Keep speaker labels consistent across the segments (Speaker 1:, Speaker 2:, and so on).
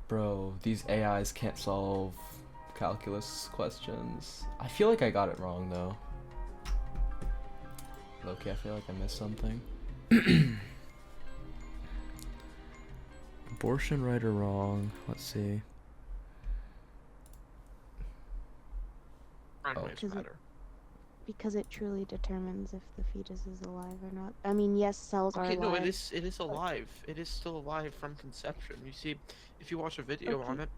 Speaker 1: Bro, these AIs can't solve calculus questions. I feel like I got it wrong though. Loki, I feel like I missed something. Abortion right or wrong? Let's see.
Speaker 2: Right
Speaker 1: Oh.
Speaker 2: lives matter.
Speaker 3: Because it truly determines if the fetus is alive or not. I mean, yes, cells are
Speaker 2: Okay, no,
Speaker 3: alive.
Speaker 2: it is alive. It is still alive from conception. You see, if you watch a video on it,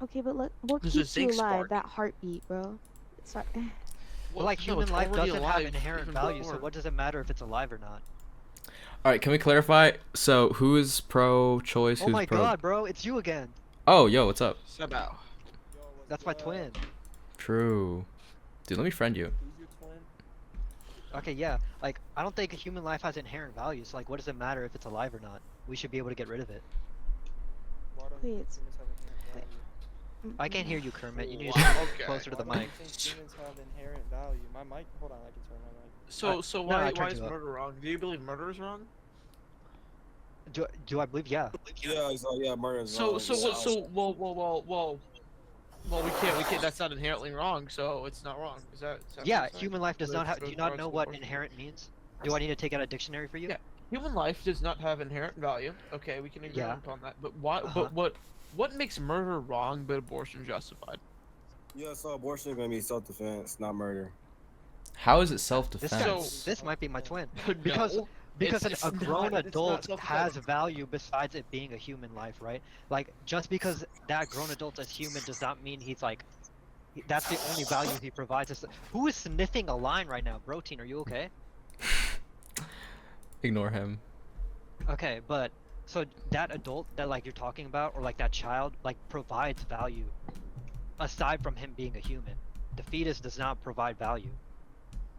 Speaker 3: Okay, but look, what
Speaker 2: there's a
Speaker 3: keeps you
Speaker 2: zinc
Speaker 3: alive?
Speaker 2: spark.
Speaker 3: That heartbeat, bro. Sorry.
Speaker 4: Well, like
Speaker 2: no,
Speaker 4: human
Speaker 2: it's
Speaker 4: life
Speaker 2: already
Speaker 4: doesn't have
Speaker 2: alive
Speaker 4: inherent
Speaker 2: even
Speaker 4: value, so
Speaker 2: before.
Speaker 4: what does it matter if it's alive or not?
Speaker 1: All right, can we clarify? So, who is pro-choice?
Speaker 4: Oh
Speaker 1: Who's
Speaker 4: my
Speaker 1: pro?
Speaker 4: god, bro, it's you again.
Speaker 1: Oh, yo, what's up?
Speaker 2: Sabao.
Speaker 4: That's my twin.
Speaker 1: True. Dude, let me friend you.
Speaker 4: Okay, yeah, like, I don't think a human life has inherent value, so like, what does it matter if it's alive or not? We should be able to get rid of it.
Speaker 3: Wait, it's...
Speaker 4: I can't hear you, Kermit. You need
Speaker 2: Wow,
Speaker 4: to
Speaker 2: okay.
Speaker 4: get closer to the
Speaker 5: Why
Speaker 4: mic.
Speaker 5: do you think humans have inherent value? My mic. Hold on, I can turn my mic.
Speaker 2: So
Speaker 4: no, I
Speaker 2: why
Speaker 4: turned
Speaker 2: is
Speaker 4: you up.
Speaker 2: murder wrong? Do you believe murder is wrong?
Speaker 4: Do I believe? Yeah.
Speaker 6: Yeah, murder.
Speaker 2: Well, we can't. That's not inherently wrong, so it's not wrong. Is that what
Speaker 4: Yeah,
Speaker 2: you're saying?
Speaker 4: human life does not have. Do you not
Speaker 2: Regards
Speaker 4: know
Speaker 2: to
Speaker 4: what
Speaker 2: abortion.
Speaker 4: inherent means? Do I need to take out a dictionary for you?
Speaker 2: Yeah. Human life does not have inherent value. Okay, we can agree
Speaker 4: Yeah.
Speaker 2: upon that. But why?
Speaker 4: Uh-huh.
Speaker 2: But what makes murder wrong, but abortion justified?
Speaker 6: Yeah, so abortion is gonna be self-defense, not murder.
Speaker 1: How is it
Speaker 4: This
Speaker 1: self-defense?
Speaker 4: guy,
Speaker 2: So-
Speaker 4: this might be my twin.
Speaker 2: No,
Speaker 4: Because
Speaker 2: it's
Speaker 4: a
Speaker 2: not.
Speaker 4: grown
Speaker 2: It's not
Speaker 4: adult
Speaker 2: self-defense.
Speaker 4: has value besides it being a human life, right? Like, just because that grown adult is human does not mean he's like, that's the only value he provides us. Who is sniffing a line right now? Broteen, are you okay?
Speaker 1: Ignore him.
Speaker 4: Okay, but, so that adult that like you're talking about, or like that child, like provides value, aside from him being a human. The fetus does not provide value.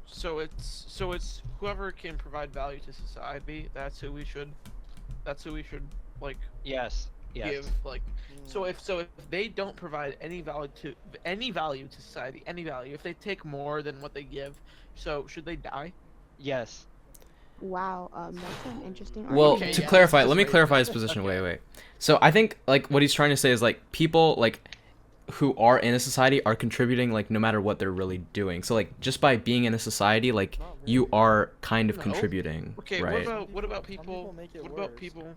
Speaker 2: So it's whoever can provide value to society. That's who we should like
Speaker 4: Yes, yes.
Speaker 2: give like. So if they don't provide any value to society, any value, if they take more than what they give, so should they die?
Speaker 4: Yes.
Speaker 3: Wow, that's an interesting
Speaker 1: Well,
Speaker 3: argument.
Speaker 1: to
Speaker 2: yeah,
Speaker 1: clarify,
Speaker 2: that's
Speaker 1: let me
Speaker 2: right.
Speaker 1: clarify his position.
Speaker 2: Okay.
Speaker 1: Wait. So I think like what he's trying to say is like people like who are in a society are contributing like no matter what they're really doing. So like just by being in a society, like you are kind of
Speaker 2: No.
Speaker 1: contributing,
Speaker 2: Okay,
Speaker 1: right?
Speaker 2: what about
Speaker 5: Some
Speaker 2: people?
Speaker 5: people make it
Speaker 2: What about
Speaker 5: worse.
Speaker 2: people?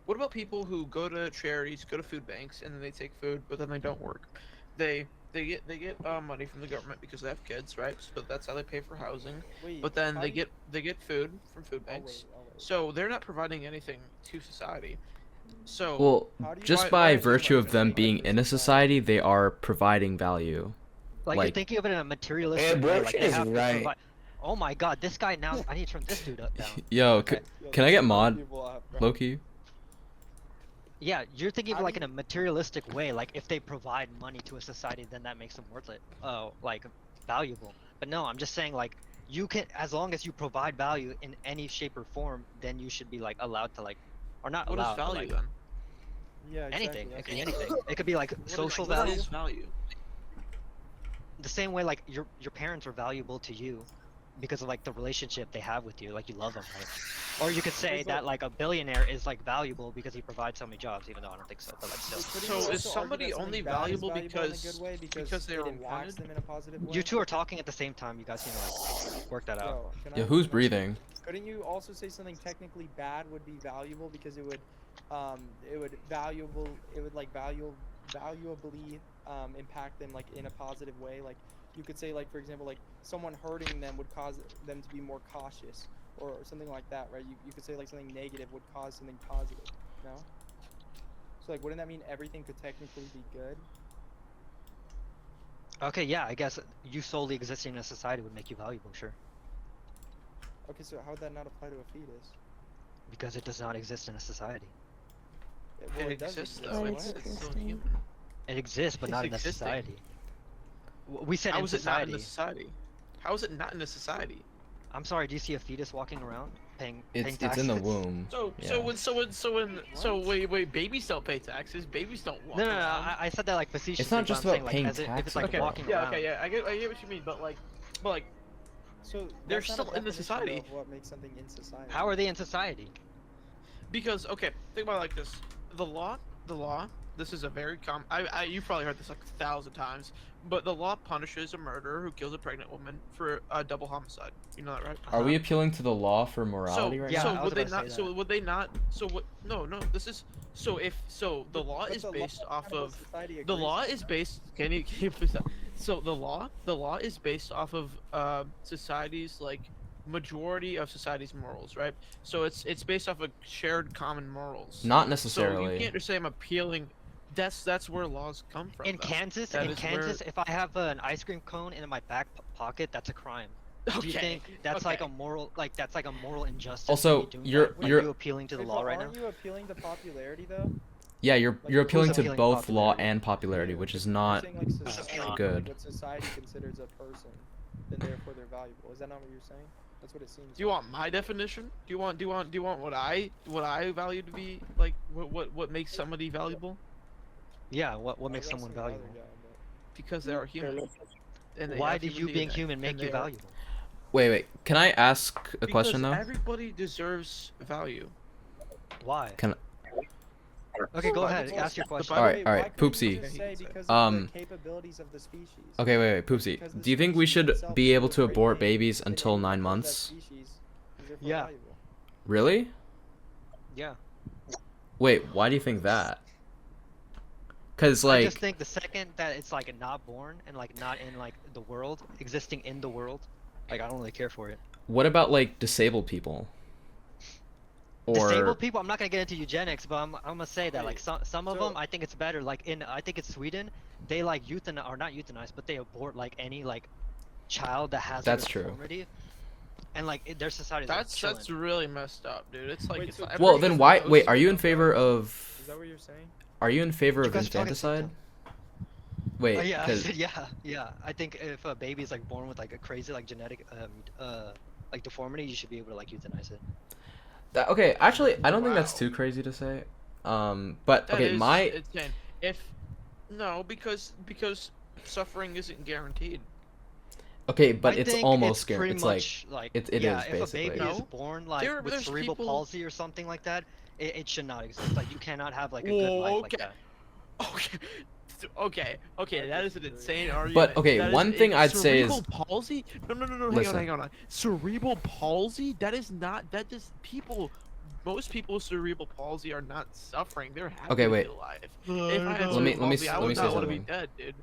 Speaker 2: What about people who go to charities, go to food banks, and then they take food, but then they don't work? They get money from the government because they have kids, right? But that's how they pay for housing.
Speaker 5: Wait,
Speaker 2: But then
Speaker 5: how
Speaker 2: they
Speaker 5: do you-
Speaker 2: get food from food
Speaker 5: I'll
Speaker 2: banks,
Speaker 5: wait, I'll wait.
Speaker 2: so they're not providing anything to society. So
Speaker 1: Well,
Speaker 5: How do you-
Speaker 1: just
Speaker 2: why
Speaker 1: by
Speaker 2: is it
Speaker 1: virtue
Speaker 2: like
Speaker 1: of them
Speaker 2: this?
Speaker 1: being in a society, they are providing value.
Speaker 4: Like,
Speaker 1: Like-
Speaker 4: you're thinking of it in a materialistic way. Like
Speaker 6: abortion
Speaker 4: they
Speaker 6: is
Speaker 4: have to
Speaker 6: right.
Speaker 4: provide. Oh my god, this guy now. I need to turn this dude up down.
Speaker 1: Yo,
Speaker 4: Okay.
Speaker 5: Yo,
Speaker 1: can I get
Speaker 5: some
Speaker 1: mod,
Speaker 5: people have- bro.
Speaker 1: Loki?
Speaker 4: Yeah, you're thinking of
Speaker 5: How
Speaker 4: it like
Speaker 5: do
Speaker 4: in a materialistic way. Like if they provide money to a society, then that makes them worth it. Oh, like valuable. But no, I'm just saying like you can, as long as you provide value in any shape or form, then you should be like allowed to like, or not
Speaker 2: what is
Speaker 4: allowed. but,
Speaker 2: value
Speaker 4: like,
Speaker 2: then?
Speaker 5: Yeah, exactly.
Speaker 4: anything. It
Speaker 5: that's
Speaker 4: could be
Speaker 5: what-
Speaker 4: anything. It could be like
Speaker 2: What is-
Speaker 4: social
Speaker 2: what
Speaker 4: value.
Speaker 2: is value?
Speaker 4: The same way like your parents are valuable to you because of like the relationship they have with you, like you love them, right? Or you could say that like a billionaire is like valuable because he provides so many jobs, even though I don't think so, but like still.
Speaker 5: Couldn't
Speaker 2: So
Speaker 5: you
Speaker 2: is
Speaker 5: also argue
Speaker 2: somebody
Speaker 5: that something
Speaker 2: only
Speaker 5: bad is
Speaker 2: valuable
Speaker 5: in a
Speaker 2: because-
Speaker 5: good way
Speaker 2: because they
Speaker 5: it
Speaker 2: were
Speaker 5: impacts
Speaker 2: wanted?
Speaker 5: them in a positive way?
Speaker 4: You two are talking at the same time. You guys need to like work that out.
Speaker 5: Yo, can
Speaker 1: Yeah,
Speaker 5: I-
Speaker 1: who's
Speaker 5: can I say-
Speaker 1: breathing?
Speaker 5: Couldn't you also say something technically bad would be valuable because it would valuably impact them like in a positive way? Like you could say like for example like someone hurting them would cause them to be more cautious or something like that, right? You could say like something negative would cause something positive, no? So like wouldn't that mean everything could technically be good?
Speaker 4: Okay, yeah, I guess you solely existing in a society would make you valuable, sure.
Speaker 5: Okay, so how would that not apply to a fetus?
Speaker 4: Because it does not exist in a society.
Speaker 5: Well,
Speaker 2: It
Speaker 5: does
Speaker 2: exists
Speaker 5: exist,
Speaker 2: though.
Speaker 3: That's
Speaker 5: right?
Speaker 2: It's still
Speaker 3: interesting.
Speaker 2: human.
Speaker 4: It exists, but
Speaker 2: It's
Speaker 4: not in a
Speaker 2: existing.
Speaker 4: society. We said
Speaker 2: How
Speaker 4: in
Speaker 2: is it not in
Speaker 4: society.
Speaker 2: a society? How is it not in a society?
Speaker 4: I'm sorry, do you see a fetus walking around paying
Speaker 1: It's
Speaker 4: taxes?
Speaker 1: in the womb.
Speaker 2: So
Speaker 1: Yeah.
Speaker 2: wait, babies don't pay taxes. Babies don't walk
Speaker 4: No, no, no,
Speaker 2: around.
Speaker 4: I said that like facetiously.
Speaker 1: not
Speaker 4: but
Speaker 1: just
Speaker 4: I'm saying,
Speaker 1: about
Speaker 4: like,
Speaker 1: paying
Speaker 4: as if it's like
Speaker 1: taxes,
Speaker 4: walking
Speaker 2: yeah,
Speaker 4: around.
Speaker 2: okay, yeah, I get what you mean, but like,
Speaker 5: So
Speaker 2: They're
Speaker 5: that's not a
Speaker 2: still in the
Speaker 5: definition
Speaker 2: society.
Speaker 5: Of what makes something in society?
Speaker 4: How are they in society?
Speaker 2: because okay, think about it like this: the law the law. This is a very common. You've probably heard this like 1,000 times, but the law punishes a murderer who kills a pregnant woman for a double homicide. You know that, right?
Speaker 1: Are we appealing to the law for morality right
Speaker 4: Yeah,
Speaker 1: now?
Speaker 4: I
Speaker 2: so
Speaker 4: was
Speaker 2: would they
Speaker 4: about to
Speaker 2: not?
Speaker 4: say
Speaker 2: So
Speaker 4: that.
Speaker 2: would they not? So what? No, no. This is so the law
Speaker 5: But
Speaker 2: is
Speaker 5: the
Speaker 2: based off
Speaker 5: kind
Speaker 2: of
Speaker 5: society
Speaker 2: the
Speaker 5: agrees
Speaker 2: law
Speaker 5: with
Speaker 2: is
Speaker 5: that.
Speaker 2: based. Can you please stop? So the law is based off of society's like majority of society's morals, right? So it's based off of shared common morals.
Speaker 1: Not
Speaker 2: So you
Speaker 1: necessarily.
Speaker 2: can't just say I'm appealing. That's where laws come from.
Speaker 4: In
Speaker 2: though.
Speaker 4: Kansas,
Speaker 2: That
Speaker 4: in
Speaker 2: is
Speaker 4: Kansas, if I have an ice cream cone in my back pocket, that's a crime. Do you
Speaker 2: Okay,
Speaker 4: think that's like a
Speaker 2: okay.
Speaker 4: moral, like that's like a moral injustice?
Speaker 1: Also,
Speaker 4: me doing
Speaker 1: you're-
Speaker 4: that? Like,
Speaker 1: you're-
Speaker 4: you appealing to the
Speaker 5: Wait,
Speaker 4: law
Speaker 5: but
Speaker 4: right now?
Speaker 5: aren't you appealing to popularity though?
Speaker 1: Yeah,
Speaker 5: Like,
Speaker 1: you're
Speaker 5: who's
Speaker 1: appealing to
Speaker 4: appealing to
Speaker 1: both law
Speaker 4: popularity?
Speaker 1: and popularity,
Speaker 5: Yeah,
Speaker 1: which is
Speaker 5: you're
Speaker 1: not
Speaker 5: saying, like, society, like,
Speaker 1: good.
Speaker 5: what society considers a person, then therefore they're valuable. Is that not what you're saying? That's what it seems.
Speaker 2: Do you want my definition? Do you want what I value to be like what makes somebody valuable?
Speaker 4: Yeah, what
Speaker 5: I
Speaker 4: makes
Speaker 5: guess
Speaker 4: someone
Speaker 5: some other
Speaker 4: valuable?
Speaker 5: guy, but-
Speaker 2: Because they are human. And they
Speaker 4: Why
Speaker 2: have
Speaker 4: did
Speaker 2: human
Speaker 4: you being
Speaker 2: DNA,
Speaker 4: human make
Speaker 2: and
Speaker 4: you
Speaker 2: they are-
Speaker 4: valuable?
Speaker 1: Wait. Can I ask a question
Speaker 2: Because
Speaker 1: though?
Speaker 2: everybody deserves value.
Speaker 4: Why?
Speaker 1: Can-
Speaker 4: Okay, go
Speaker 5: Well,
Speaker 4: ahead.
Speaker 5: well,
Speaker 4: Ask your question.
Speaker 1: Alright,
Speaker 5: wait,
Speaker 1: alright,
Speaker 5: why couldn't you
Speaker 1: Poopsie.
Speaker 5: just say because
Speaker 1: Um,
Speaker 5: of the capabilities of the species?
Speaker 1: Okay, wait, Poopsie.
Speaker 5: Because the
Speaker 1: Do you think we
Speaker 5: species
Speaker 1: should
Speaker 5: itself
Speaker 1: be
Speaker 5: is
Speaker 1: able
Speaker 5: a
Speaker 1: to
Speaker 5: great
Speaker 1: abort
Speaker 5: thing,
Speaker 1: babies
Speaker 5: and
Speaker 1: until
Speaker 5: anyone
Speaker 1: 9
Speaker 5: of that
Speaker 1: months?
Speaker 5: species is therefore
Speaker 4: Yeah.
Speaker 5: valuable.
Speaker 1: Really?
Speaker 4: Yeah.
Speaker 1: Wait, why do you think that? Cause
Speaker 4: I
Speaker 1: like,
Speaker 4: just think the second that it's like not born and like not in like the world, existing in the world, like I don't really care for it.
Speaker 1: what about like disabled people? Or
Speaker 4: Disabled people, I'm not gonna get into eugenics, but I'm gonna say that like
Speaker 5: Wait,
Speaker 4: some of
Speaker 5: so-
Speaker 4: them, I think it's better. Like I think it's Sweden, they like or not euthanize, but they abort like any like child that has
Speaker 1: That's
Speaker 4: a
Speaker 1: true.
Speaker 4: deformity, and like their society is
Speaker 2: That's
Speaker 4: like, chilling.
Speaker 2: really messed up, dude. It's like
Speaker 5: Wait,
Speaker 2: it's
Speaker 5: so-
Speaker 2: like
Speaker 1: well,
Speaker 2: everybody
Speaker 1: then
Speaker 2: goes
Speaker 1: why?
Speaker 2: through
Speaker 1: Wait,
Speaker 2: those
Speaker 1: are you in
Speaker 2: stuff.
Speaker 1: favor
Speaker 5: Is
Speaker 1: of?
Speaker 5: that what you're saying?
Speaker 1: Are you in favor
Speaker 4: You
Speaker 1: of
Speaker 4: guys are talking at the same
Speaker 1: infanticide?
Speaker 4: time.
Speaker 1: Wait,
Speaker 4: Yeah, I
Speaker 1: 'cause-
Speaker 4: said yeah. I think if a baby is like born with like a crazy like genetic like deformity, you should be able to like euthanize it.
Speaker 1: okay, actually, I don't think that's
Speaker 2: Wow.
Speaker 1: too crazy to say. But
Speaker 2: That
Speaker 1: okay,
Speaker 2: is
Speaker 1: my
Speaker 2: insane. No, because suffering isn't guaranteed.
Speaker 1: okay, but
Speaker 4: I
Speaker 1: it's
Speaker 4: think
Speaker 1: almost
Speaker 4: it's
Speaker 1: scary.
Speaker 4: pretty
Speaker 1: It's like
Speaker 4: much like
Speaker 1: it
Speaker 4: yeah,
Speaker 1: is,
Speaker 4: if a baby
Speaker 1: basically.
Speaker 4: is
Speaker 2: No.
Speaker 4: born like with
Speaker 2: There's
Speaker 4: cerebral
Speaker 2: people-
Speaker 4: palsy or something like that, it should not exist. Like you cannot have like a good
Speaker 2: Whoa,
Speaker 4: life like
Speaker 2: okay.
Speaker 4: that.
Speaker 2: Okay, that is an insane argument.
Speaker 1: But, okay,
Speaker 2: That is
Speaker 1: one
Speaker 2: a-
Speaker 1: thing I'd say is-
Speaker 2: cerebral palsy. No,
Speaker 1: Listen.
Speaker 2: hang on. Cerebral palsy. That is not. That just people. Most people with cerebral palsy are not suffering. They're happy
Speaker 1: Okay,
Speaker 2: to
Speaker 1: wait.
Speaker 2: be alive. If I had
Speaker 1: Let me-
Speaker 2: cerebral palsy, I
Speaker 1: let me
Speaker 2: would
Speaker 1: say
Speaker 2: not want to be
Speaker 1: something.
Speaker 2: dead, dude.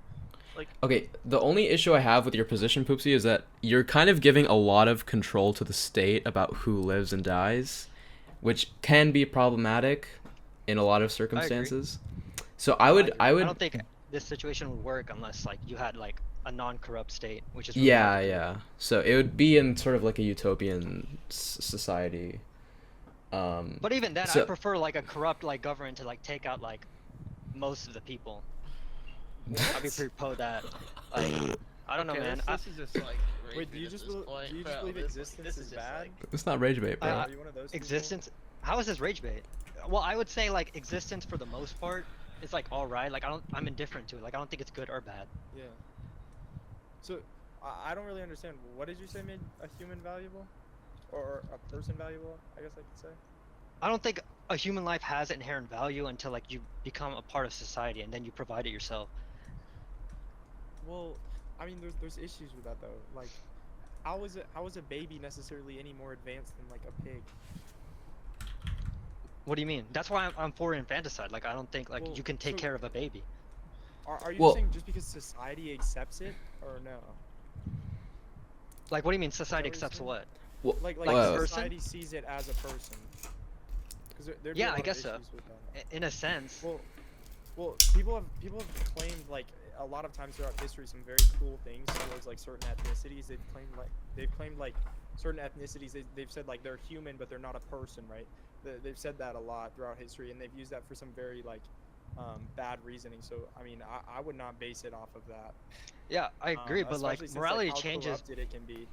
Speaker 1: Okay, the only issue I have with your position, Poopsie, is that you're kind of giving a lot of control to the state about who lives and dies, which can be problematic in a lot of circumstances. So I would
Speaker 4: I don't think this situation would work unless like you had like a non-corrupt state, which is really
Speaker 1: yeah,
Speaker 4: hard to do.
Speaker 1: yeah. So it would be in sort of like a utopian society.
Speaker 4: But even then,
Speaker 1: So-
Speaker 4: I prefer like a corrupt like government to like take out like most of the people. I'd be pretty pro that. Like, I don't know,
Speaker 2: Okay,
Speaker 4: man.
Speaker 2: This is just like.
Speaker 5: Wait, do you just believe existence is bad?
Speaker 1: It's not rage bait, bro.
Speaker 5: Are you one of those people?
Speaker 4: Existence? How is this rage bait? Well, I would say like existence for the most part is like all right. Like I'm indifferent to it. Like I don't think it's good or bad.
Speaker 5: Yeah. So, I don't really understand. What did you say made a human valuable? Or a person valuable, I guess I could say?
Speaker 4: I don't think a human life has inherent value until like you become a part of society and then you provide it yourself.
Speaker 5: Well, I mean, there's issues with that, though. Like, how is a baby necessarily any more advanced than, like, a pig?
Speaker 4: What do you mean? That's why I'm for infanticide. Like I don't think like
Speaker 5: Well,
Speaker 4: you can take
Speaker 5: so-
Speaker 4: care of a baby.
Speaker 5: Are you
Speaker 1: Well-
Speaker 5: saying just because society accepts it, or no?
Speaker 4: Like what do you mean society
Speaker 5: what you're
Speaker 4: accepts
Speaker 5: saying?
Speaker 4: what?
Speaker 5: Like
Speaker 1: Whoa.
Speaker 5: society sees it as a person. Because there'd be
Speaker 4: Yeah,
Speaker 5: a lot
Speaker 4: I guess
Speaker 5: of
Speaker 4: so.
Speaker 5: issues with that.
Speaker 4: In a sense.
Speaker 5: Well, people have claimed like a lot of times throughout history some very cool things towards like certain ethnicities. They've claimed like certain ethnicities. They've said like they're human but they're not a person, right? They've said that a lot throughout history, and they've used that for some very like bad reasoning. So I mean, I would not base it off of that.
Speaker 4: Yeah, I agree, but like
Speaker 5: especially since,
Speaker 4: morality
Speaker 5: how
Speaker 4: changes.
Speaker 5: corrupted it can be.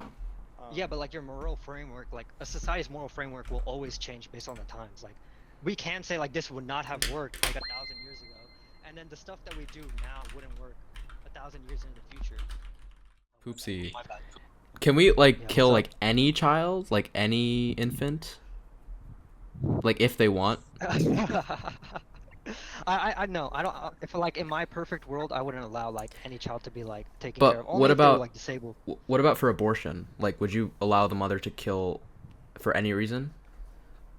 Speaker 4: Yeah, but like your moral framework, like a society's moral framework will always change based on the times. Like we can say like this would not have worked like 1,000 years ago, and then the stuff that we do now wouldn't work 1,000 years into the future.
Speaker 1: Poopsie.
Speaker 4: My bad.
Speaker 1: Can we like
Speaker 4: Yeah,
Speaker 1: kill
Speaker 4: what's
Speaker 1: like any child, like any infant? Like if they want?
Speaker 4: I know. I don't. If like in my perfect world, I wouldn't allow like any child to be like taken
Speaker 1: But
Speaker 4: care of. Only
Speaker 1: what
Speaker 4: if they were
Speaker 1: about-
Speaker 4: like disabled.
Speaker 1: What about for abortion? Like, would you allow the mother to kill for any reason?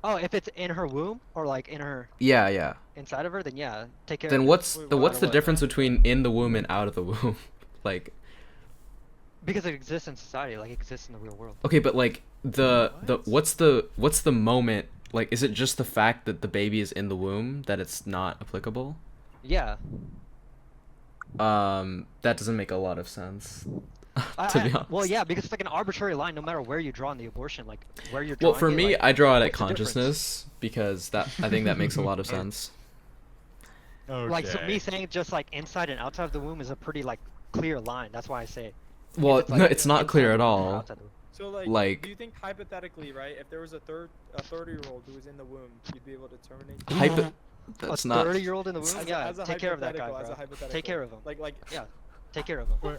Speaker 4: Oh, if it's in her womb or like in her
Speaker 1: Yeah, yeah.
Speaker 4: inside of her, then yeah, take care
Speaker 1: Then
Speaker 4: of it.
Speaker 1: what's
Speaker 5: Wait,
Speaker 1: the
Speaker 5: why-
Speaker 1: what's the
Speaker 4: what?
Speaker 1: difference between in the womb and out of the womb? Like,
Speaker 4: Because it exists in society, like it exists in the real world.
Speaker 1: okay, but like the what's the moment? Like, is it just the fact that the baby is in the womb that it's not applicable?
Speaker 4: Yeah.
Speaker 1: That doesn't make a lot of sense. To be honest.
Speaker 4: Well, yeah, because it's like an arbitrary line, no matter where you draw in the abortion, like where you're
Speaker 1: Well,
Speaker 4: drawing
Speaker 1: for
Speaker 4: it,
Speaker 1: me,
Speaker 4: like,
Speaker 1: I draw it at
Speaker 4: what's the difference?
Speaker 1: consciousness because I think that makes a lot of sense.
Speaker 7: Okay.
Speaker 4: Like so me saying just like inside and outside of the womb is a pretty like clear line. That's why I say. if
Speaker 1: Well,
Speaker 4: it's,
Speaker 1: no,
Speaker 4: like,
Speaker 1: it's not
Speaker 4: inside
Speaker 1: clear
Speaker 4: the
Speaker 1: at
Speaker 4: womb or
Speaker 1: all.
Speaker 4: outside the womb.
Speaker 5: So like,
Speaker 1: Like-
Speaker 5: do you think hypothetically, right, if there was a 30-year-old who was in the womb, you'd be able to terminate?
Speaker 1: Hypo- That's
Speaker 4: A
Speaker 1: not.
Speaker 4: 30-year-old in the womb?
Speaker 5: As a-
Speaker 4: Yeah,
Speaker 5: as a
Speaker 4: take care of that guy,
Speaker 5: hypothetical, as a
Speaker 4: bro.
Speaker 5: hypothetical.
Speaker 4: Take care of him.
Speaker 5: Like,
Speaker 4: Yeah, take care of him.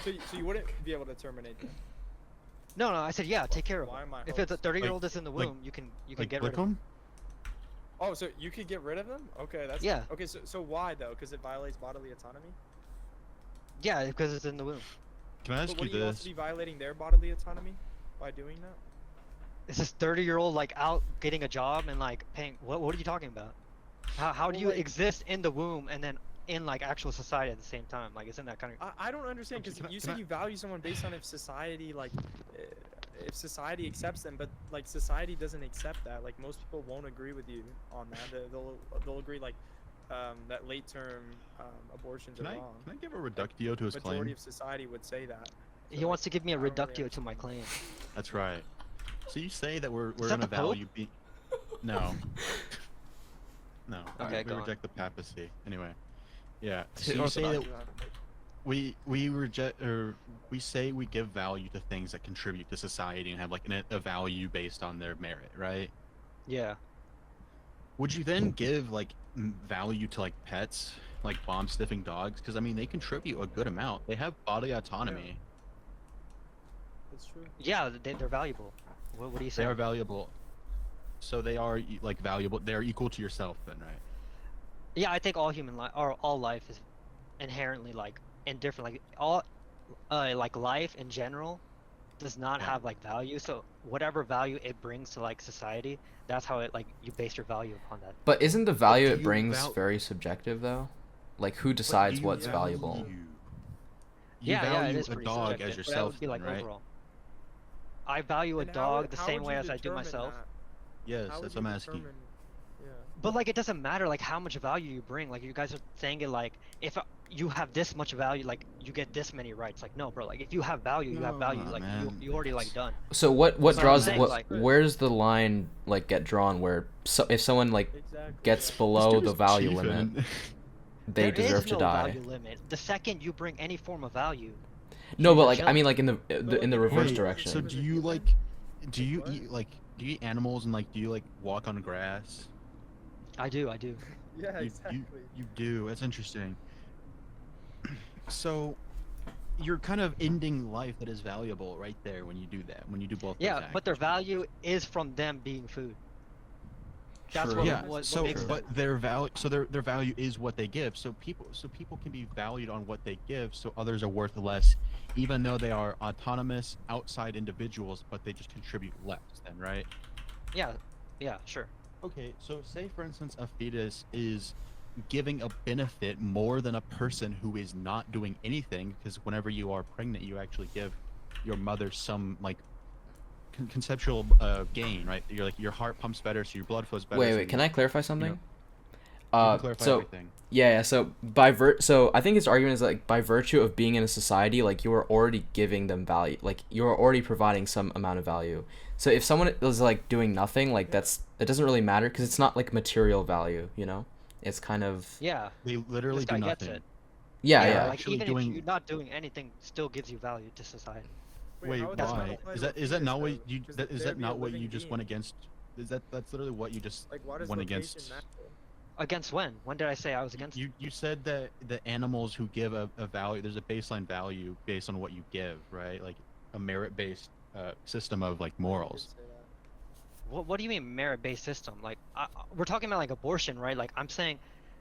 Speaker 5: so you wouldn't be able to terminate them.
Speaker 4: No, I said yeah, take care of
Speaker 5: Why
Speaker 4: him.
Speaker 5: am I
Speaker 4: If it's a
Speaker 5: host?
Speaker 4: 30-year-old that's in the
Speaker 7: like-
Speaker 4: womb, you can
Speaker 7: like
Speaker 4: get
Speaker 7: lick
Speaker 4: rid of him.
Speaker 7: 'em?
Speaker 5: Oh, so you could get rid of them? Okay, that's
Speaker 4: Yeah.
Speaker 5: Okay, so why though? Because it violates bodily autonomy.
Speaker 4: Yeah, because it's in the womb.
Speaker 7: Can I ask
Speaker 5: But
Speaker 7: you
Speaker 5: would you also
Speaker 7: this?
Speaker 5: be violating their bodily autonomy by doing that?
Speaker 4: Is this 30-year-old like out getting a job and like paying? What are you talking about? How do
Speaker 5: Well,
Speaker 4: you
Speaker 5: like-
Speaker 4: exist in the womb and then in like actual society at the same time? Like, isn't that kind of?
Speaker 5: I don't understand because
Speaker 7: Can I-
Speaker 5: you
Speaker 7: can
Speaker 5: said
Speaker 7: I-
Speaker 5: you value someone based on if society if society accepts them, but like society doesn't accept that. Like most people won't agree with you on that. They'll agree like that late term abortions
Speaker 7: Can
Speaker 5: are
Speaker 7: I
Speaker 5: wrong.
Speaker 7: give a reductio to his
Speaker 5: Majority
Speaker 7: claim?
Speaker 5: of society would say that.
Speaker 4: He
Speaker 5: So,
Speaker 4: wants to give me a
Speaker 5: I don't really
Speaker 4: reductio to my claim.
Speaker 7: That's right. So you say that we're
Speaker 4: that
Speaker 7: gonna
Speaker 4: the Pope?
Speaker 7: value be No. No.
Speaker 4: Okay,
Speaker 7: we
Speaker 4: go on.
Speaker 7: reject the papacy. Anyway. Yeah. So
Speaker 1: The
Speaker 7: you say that
Speaker 1: Orthodox.
Speaker 7: we reject or we say we give value to things that contribute to society and have like a value based on their merit, right?
Speaker 4: Yeah.
Speaker 7: Would you then give like value to like pets, like bomb sniffing dogs? Because I mean, they contribute a good amount. They have body autonomy.
Speaker 5: That's true.
Speaker 4: Yeah, they're valuable. What do you
Speaker 7: They
Speaker 4: say?
Speaker 7: are valuable. So they are like valuable. They are equal to yourself, then, right?
Speaker 4: Yeah, I think all human life or all life is inherently like indifferent. Like all, like life in general does not
Speaker 7: Yeah.
Speaker 4: have like value. So whatever value it brings to like society, that's how it like you base your value upon that.
Speaker 1: But isn't the value
Speaker 7: do
Speaker 1: it
Speaker 7: you
Speaker 1: brings
Speaker 7: val-
Speaker 1: very subjective though? Like, who
Speaker 7: But
Speaker 1: decides
Speaker 7: do you
Speaker 1: what's valuable?
Speaker 7: You
Speaker 4: Yeah, it
Speaker 7: value
Speaker 4: is
Speaker 7: a
Speaker 4: pretty
Speaker 7: dog
Speaker 4: subjective,
Speaker 7: as
Speaker 4: but that
Speaker 7: yourself,
Speaker 4: would be like
Speaker 7: then, right?
Speaker 4: overall. I value a
Speaker 5: And
Speaker 4: dog the
Speaker 5: how
Speaker 4: same
Speaker 5: would
Speaker 4: way
Speaker 5: you
Speaker 4: as I do
Speaker 5: determine
Speaker 4: myself.
Speaker 5: that?
Speaker 7: Yes,
Speaker 5: How
Speaker 7: that's
Speaker 5: would
Speaker 7: what I'm
Speaker 5: you
Speaker 7: asking.
Speaker 5: determine- Yeah.
Speaker 4: But like it doesn't matter like how much value you bring. Like you guys are saying it like if you have this much value, like you get this many rights. Like no, bro. Like if you have value, you have value.
Speaker 7: No,
Speaker 4: Like
Speaker 7: man.
Speaker 4: you already like done.
Speaker 1: So what
Speaker 4: That's what I'm
Speaker 1: draws
Speaker 4: saying,
Speaker 1: what
Speaker 4: like-
Speaker 1: where's the line like get drawn where if someone like
Speaker 5: Exactly.
Speaker 1: gets
Speaker 5: yeah.
Speaker 1: below
Speaker 7: This
Speaker 1: the
Speaker 7: dude is
Speaker 1: value
Speaker 7: chiefing.
Speaker 1: limit, they
Speaker 4: There is
Speaker 1: deserve to
Speaker 4: no
Speaker 1: die.
Speaker 4: value limit. The second you bring any form of value,
Speaker 1: No, but
Speaker 4: you're
Speaker 1: like I
Speaker 4: chilling.
Speaker 1: mean like in the reverse
Speaker 7: Wait,
Speaker 1: direction.
Speaker 7: So do you
Speaker 5: What?
Speaker 7: like? Do you
Speaker 5: What?
Speaker 7: eat like? Do you eat animals and like? Do you like walk on grass?
Speaker 4: I do.
Speaker 5: Yeah,
Speaker 7: You,
Speaker 5: exactly.
Speaker 7: you do. That's interesting. So, you're kind of ending life that is valuable right there when you do that. When you do both.
Speaker 4: Yeah,
Speaker 7: those
Speaker 4: but their
Speaker 7: acts.
Speaker 4: value is from them being food. That's
Speaker 1: True.
Speaker 4: what,
Speaker 7: Yeah.
Speaker 4: what
Speaker 7: So,
Speaker 4: makes
Speaker 7: but their value. So their value is what they give. So people can be valued on what they give. So others are worth less, even though they are autonomous outside individuals, but they just contribute less. Then, right?
Speaker 4: yeah, sure.
Speaker 7: Okay, so say for instance a fetus is giving a benefit more than a person who is not doing anything, because whenever you are pregnant, you actually give your mother some like conceptual gain, right? You're like your heart pumps better, so your blood flows better. so
Speaker 1: Wait, can I clarify something?
Speaker 7: you can clarify
Speaker 1: So
Speaker 7: everything.
Speaker 1: yeah, so so I think his argument is like by virtue of being in a society, like you are already giving them value, like you are already providing some amount of value. So if someone is like doing nothing, like it doesn't really matter because it's not like material value, you know? It's kind of
Speaker 4: Yeah.
Speaker 7: They literally
Speaker 4: This guy
Speaker 7: do
Speaker 4: gets
Speaker 7: nothing.
Speaker 4: it.
Speaker 1: yeah.
Speaker 4: Like
Speaker 7: actually
Speaker 4: even
Speaker 7: doing-
Speaker 4: if you're not doing anything, still gives you value to society.
Speaker 7: Wait,
Speaker 5: how would that not
Speaker 7: why?
Speaker 5: apply
Speaker 7: Is
Speaker 5: to a
Speaker 7: that
Speaker 5: fetus,
Speaker 7: not
Speaker 5: though?
Speaker 7: what you
Speaker 5: 'Cause
Speaker 7: is
Speaker 5: they'd
Speaker 7: that
Speaker 5: be a
Speaker 7: not what you
Speaker 5: living
Speaker 7: just
Speaker 5: being.
Speaker 7: went against? That's literally what you just
Speaker 5: Like, why does
Speaker 7: went
Speaker 5: location
Speaker 7: against?
Speaker 5: matter?
Speaker 4: Against when? When did I say I was against?
Speaker 7: You said that the animals who give a value, there's a baseline value based on what you give, right? Like a merit based system of like
Speaker 5: I
Speaker 7: morals.
Speaker 5: did say that.
Speaker 4: What do you mean merit-based system? Like, we're talking about like abortion, right? Like, I'm saying,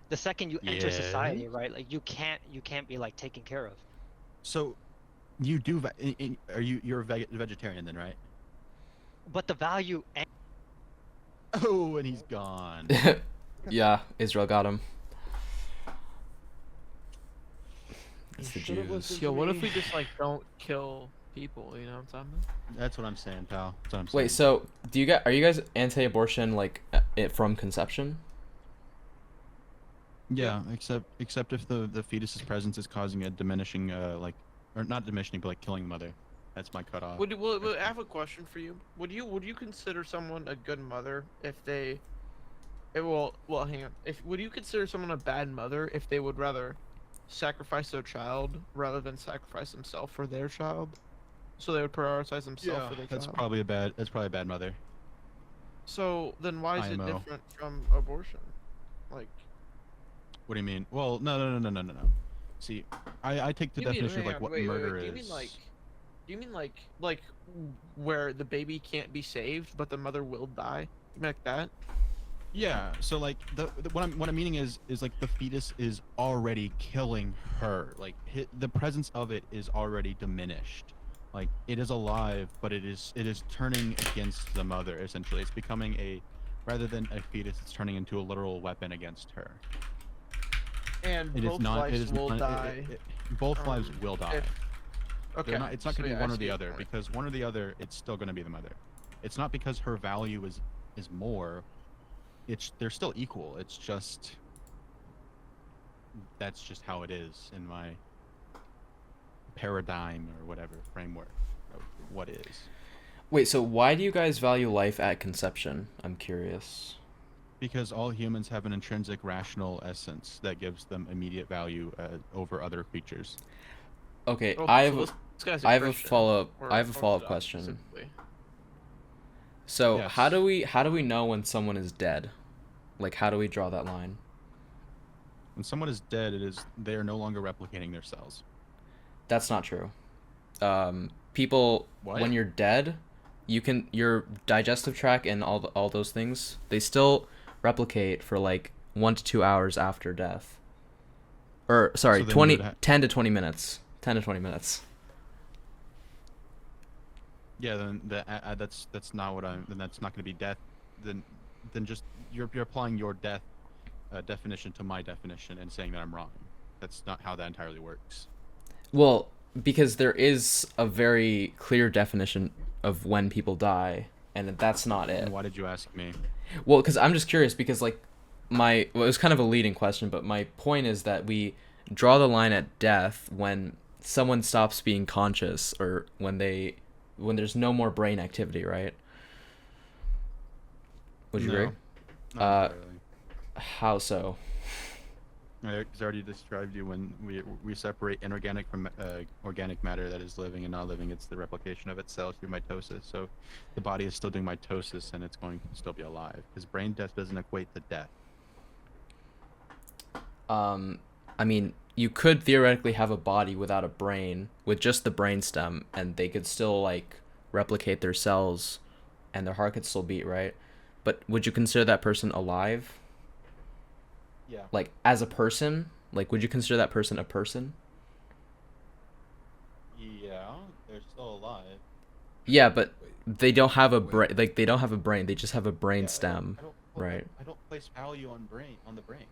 Speaker 4: the second you enter society, right? Like, you can't be like taken care of.
Speaker 7: So, you do. You're a vegetarian then, right?
Speaker 4: But the value.
Speaker 7: Oh, and he's gone.
Speaker 1: Yeah, Israel got him. It's the
Speaker 2: should've
Speaker 1: Jews.
Speaker 2: listened.
Speaker 8: Yo, what if we just like don't kill people? You know what I'm talking about?
Speaker 7: That's what I'm saying, pal. That's what I'm saying.
Speaker 1: Wait, so are you guys anti-abortion like it from conception?
Speaker 7: Yeah, except if the fetus's presence is causing a diminishing, or not diminishing, but like killing the mother. That's my cutoff.
Speaker 2: Well, I have a question for you. Would you consider someone a good mother if they? Well, hang on. Would you consider someone a bad mother if they would rather sacrifice their child rather than sacrifice themselves for their child? So they would prioritize themselves for their
Speaker 7: That's
Speaker 2: child.
Speaker 7: probably a bad mother.
Speaker 2: So then why is it
Speaker 7: IMO.
Speaker 2: different from abortion? Like,
Speaker 7: What do you mean? Well, no. See, I take the
Speaker 2: you mean-
Speaker 7: definition of
Speaker 2: hang
Speaker 7: like
Speaker 2: on,
Speaker 7: what
Speaker 2: wait,
Speaker 7: murder
Speaker 2: do
Speaker 7: is.
Speaker 2: you mean like where the baby can't be saved but the mother will die? You mean like that?
Speaker 7: Yeah. So like what I'm meaning is like the fetus is already killing her. Like the presence of it is already diminished. Like it is alive, but it is turning against the mother. Essentially, it's becoming rather than a fetus, it's turning into a literal weapon against her.
Speaker 2: And
Speaker 7: It is
Speaker 2: both
Speaker 7: not. It
Speaker 2: lives
Speaker 7: is
Speaker 2: will
Speaker 7: not.
Speaker 2: die.
Speaker 7: Both lives
Speaker 2: um,
Speaker 7: will die.
Speaker 2: Okay.
Speaker 7: It's not
Speaker 2: so
Speaker 7: going to
Speaker 2: yeah,
Speaker 7: be
Speaker 2: I
Speaker 7: one or
Speaker 2: see
Speaker 7: the
Speaker 2: your
Speaker 7: other,
Speaker 2: point.
Speaker 7: because one or the other, it's still going to be the mother. It's not because her value is more. They're still equal. It's just that's just how it is in my paradigm or whatever framework of what is.
Speaker 1: Wait, so why do you guys value life at conception? I'm curious.
Speaker 7: Because all humans have an intrinsic rational essence that gives them immediate value over other creatures.
Speaker 1: Okay,
Speaker 2: Oh,
Speaker 1: I
Speaker 2: so
Speaker 1: have
Speaker 2: this guy's
Speaker 1: I have a
Speaker 2: Christian,
Speaker 1: follow-up.
Speaker 2: or
Speaker 1: I have a follow-up
Speaker 2: Orthodox
Speaker 1: question.
Speaker 2: specifically.
Speaker 1: So
Speaker 7: Yes.
Speaker 1: how do we know when someone is dead? Like how do we draw that line?
Speaker 7: When someone is dead, they are no longer replicating their cells.
Speaker 1: That's not true. People
Speaker 7: What?
Speaker 1: when you're dead, your digestive tract and all those things, they still replicate for like 1 to 2 hours after death. Or sorry,
Speaker 7: So then you would
Speaker 1: 10 to 20 minutes. 10 to 20 minutes.
Speaker 7: Yeah, then that's not what I'm. Then that's not going to be death. Then just you're applying your death definition to my definition and saying that I'm wrong. That's not how that entirely works.
Speaker 1: Well, because there is a very clear definition of when people die, and that's not it.
Speaker 7: And why did you ask me?
Speaker 1: Well, because I'm just curious, because like it was kind of a leading question, but my point is that we draw the line at death when someone stops being conscious, or when there's no more brain activity, right? Would you
Speaker 7: No,
Speaker 1: agree?
Speaker 7: not entirely.
Speaker 1: How so?
Speaker 7: I already described you when we separate inorganic from organic matter that is living and not living. It's the replication of itself through mitosis. So the body is still doing mitosis and it's going to still be alive. Because brain death doesn't equate to death.
Speaker 1: I mean, you could theoretically have a body without a brain, with just the brain stem, and they could still like replicate their cells, and their heart could still beat, right? But would you consider that person alive?
Speaker 7: Yeah.
Speaker 1: Like as a person? Like would you consider that person a person?
Speaker 7: Yeah, they're still alive.
Speaker 1: Yeah, but they don't have a brain. Like they don't have a brain. They just have a brain stem. right.
Speaker 7: I don't place value on the brain.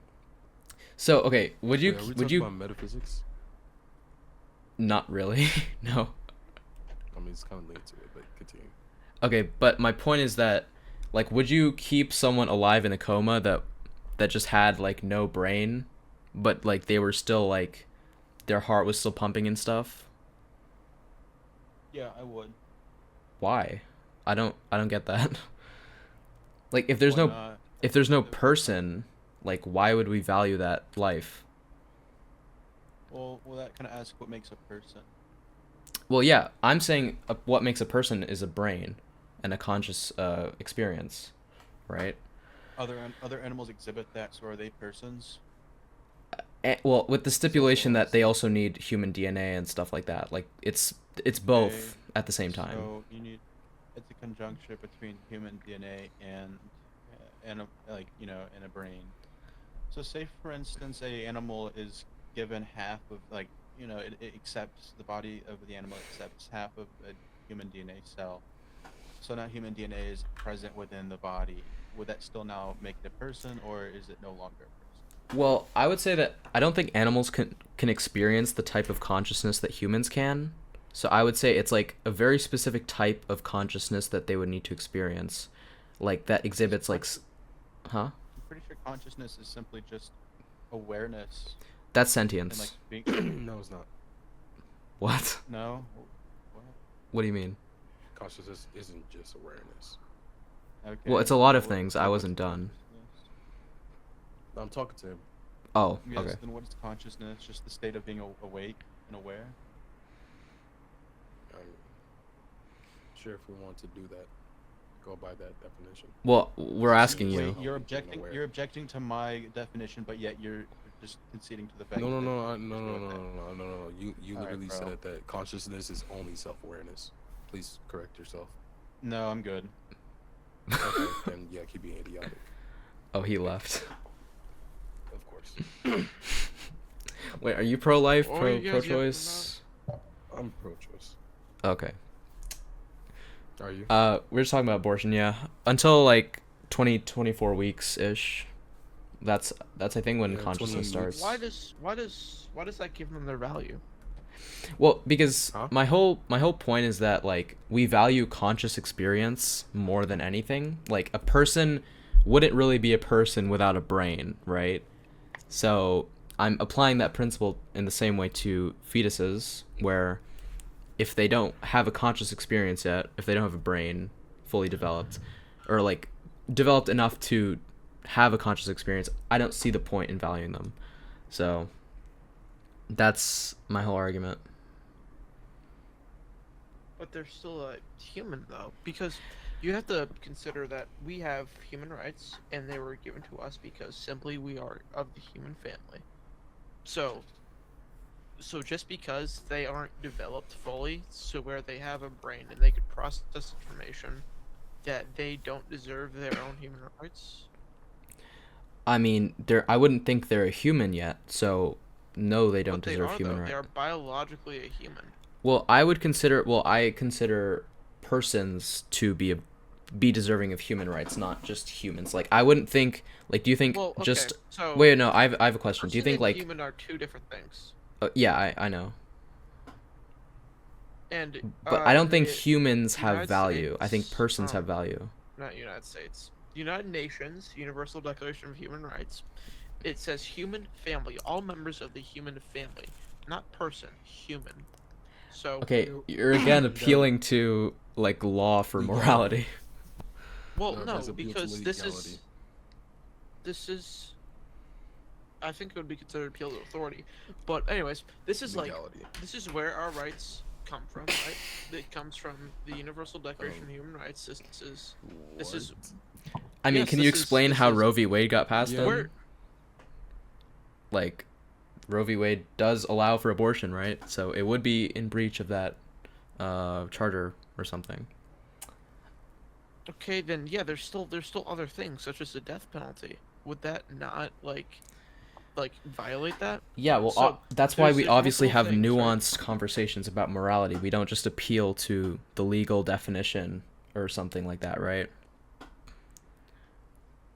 Speaker 1: So okay, would you
Speaker 9: Wait, are we
Speaker 1: would
Speaker 9: talking
Speaker 1: you
Speaker 9: about metaphysics?
Speaker 1: not really? No.
Speaker 9: I mean, it's kind of linked to it, but continue.
Speaker 1: Okay, but my point is that like would you keep someone alive in a coma that just had like no brain, but like they were still like their heart was still pumping and stuff?
Speaker 7: Yeah, I would.
Speaker 1: Why? I don't get that. Like if there's
Speaker 7: Why
Speaker 1: no
Speaker 7: not?
Speaker 1: if there's no person, like why would we value that life?
Speaker 7: Well, that kind of asks what makes a person.
Speaker 1: Well, yeah, I'm saying what makes a person is a brain and a conscious experience, right?
Speaker 7: Other animals exhibit that, so are they persons?
Speaker 1: Well, with the stipulation that they also need human DNA and stuff like that. Like it's both
Speaker 7: Okay,
Speaker 1: at the same time.
Speaker 7: So you need. it's a conjuncture between human DNA and a brain. So say for instance a animal is given half of it accepts the body of the animal accepts half of a human DNA cell. So now human DNA is present within the body. Would that still now make it a person, or is it no longer a person?
Speaker 1: Well, I would say that I don't think animals can experience the type of consciousness that humans can. So I would say it's like a very specific type of consciousness that they would need to experience, like that exhibits like, huh?
Speaker 7: I'm pretty sure consciousness is simply just awareness
Speaker 1: That's
Speaker 7: and
Speaker 1: sentience.
Speaker 7: like being.
Speaker 9: No, it's not.
Speaker 1: What?
Speaker 7: No. What?
Speaker 1: What do you mean?
Speaker 9: Consciousness isn't just awareness.
Speaker 7: Okay.
Speaker 1: Well, it's a lot of
Speaker 7: what-
Speaker 1: things.
Speaker 7: what
Speaker 1: I
Speaker 7: is
Speaker 1: wasn't done.
Speaker 7: consciousness?
Speaker 9: I'm talking to him.
Speaker 1: Oh,
Speaker 7: Yes.
Speaker 1: okay.
Speaker 7: Then what is consciousness? Just the state of being awake and aware.
Speaker 9: I'm sure if we want to do that, go by that definition.
Speaker 1: Well, we're asking
Speaker 7: Wait,
Speaker 1: you.
Speaker 7: you're
Speaker 9: Being
Speaker 7: objecting.
Speaker 9: aware.
Speaker 7: You're objecting to my definition, but yet you're just conceding to the fact.
Speaker 9: No, no,
Speaker 7: that
Speaker 9: no,
Speaker 7: there's
Speaker 9: no,
Speaker 7: no
Speaker 9: no, no,
Speaker 7: effect.
Speaker 9: no, no, no, no. You
Speaker 7: All right,
Speaker 9: literally
Speaker 7: bro.
Speaker 9: said that consciousness is only self-awareness. Please correct yourself.
Speaker 7: No, I'm good.
Speaker 9: Okay, then yeah, keep being idiotic.
Speaker 1: Oh, he left.
Speaker 9: Of course.
Speaker 1: Wait, are you pro-life,
Speaker 2: Or you guys yet or
Speaker 1: pro-choice?
Speaker 9: I'm pro-choice.
Speaker 1: Okay.
Speaker 9: Are you?
Speaker 1: We're just talking about abortion, yeah. Until like 24 weeks ish. That's I think when
Speaker 9: Yeah, 20
Speaker 1: consciousness
Speaker 9: weeks.
Speaker 1: starts.
Speaker 2: Why does that give them their value?
Speaker 1: Well, because
Speaker 9: Huh?
Speaker 1: my whole point is that like we value conscious experience more than anything. Like a person wouldn't really be a person without a brain, right? So I'm applying that principle in the same way to fetuses, where if they don't have a conscious experience yet, if they don't have a brain fully developed, or like developed enough to have a conscious experience, I don't see the point in valuing them. So that's my whole argument.
Speaker 2: But they're still a human though, because you have to consider that we have human rights, and they were given to us because simply we are of the human family. So just because they aren't developed fully, so where they have a brain and they could process information, that they don't deserve their own human rights.
Speaker 1: I mean, I wouldn't think they're a human yet, so no, they don't
Speaker 2: But they
Speaker 1: deserve
Speaker 2: are,
Speaker 1: human
Speaker 2: though. They are
Speaker 1: rights.
Speaker 2: biologically a human.
Speaker 1: Well, I consider persons to be deserving of human rights, not just humans. Like I wouldn't think, like, do you think
Speaker 2: Well, okay,
Speaker 1: just
Speaker 2: so
Speaker 1: wait, no, I have a question. Do you
Speaker 2: person
Speaker 1: think
Speaker 2: and
Speaker 1: like
Speaker 2: human are two different things?
Speaker 1: yeah, I know.
Speaker 2: And
Speaker 1: But I don't think
Speaker 2: it-
Speaker 1: humans have
Speaker 2: United
Speaker 1: value. I think
Speaker 2: States,
Speaker 1: persons have value.
Speaker 2: not United States. United Nations Universal Declaration of Human Rights. It says human family, all members of the human family, not person, human. So
Speaker 1: Okay, you're again appealing to like law for
Speaker 9: Legality.
Speaker 1: morality.
Speaker 2: well,
Speaker 9: No,
Speaker 2: no,
Speaker 9: there's appeal to
Speaker 2: because
Speaker 9: legality.
Speaker 2: this is I think it would be considered appeal to authority. But anyways, this is like
Speaker 9: Legality.
Speaker 2: this is where our rights come from, right? It comes from the Universal Declaration of Human Rights. This is
Speaker 9: What?
Speaker 1: I mean,
Speaker 2: Yes,
Speaker 1: can you
Speaker 2: this is-
Speaker 1: explain
Speaker 2: this
Speaker 1: how
Speaker 2: is-
Speaker 1: Roe v. Wade got passed?
Speaker 9: Yeah.
Speaker 1: Then?
Speaker 2: where
Speaker 1: Like, Roe v. Wade does allow for abortion, right? So it would be in breach of that charter or something.
Speaker 2: okay, then yeah, there's still other things such as the death penalty. Would that not like violate that?
Speaker 1: Yeah, well,
Speaker 2: So,
Speaker 1: that's why we
Speaker 2: there's
Speaker 1: obviously have
Speaker 2: multiple things, right?
Speaker 1: nuanced conversations about morality. We don't just appeal to the legal definition or something like that, right?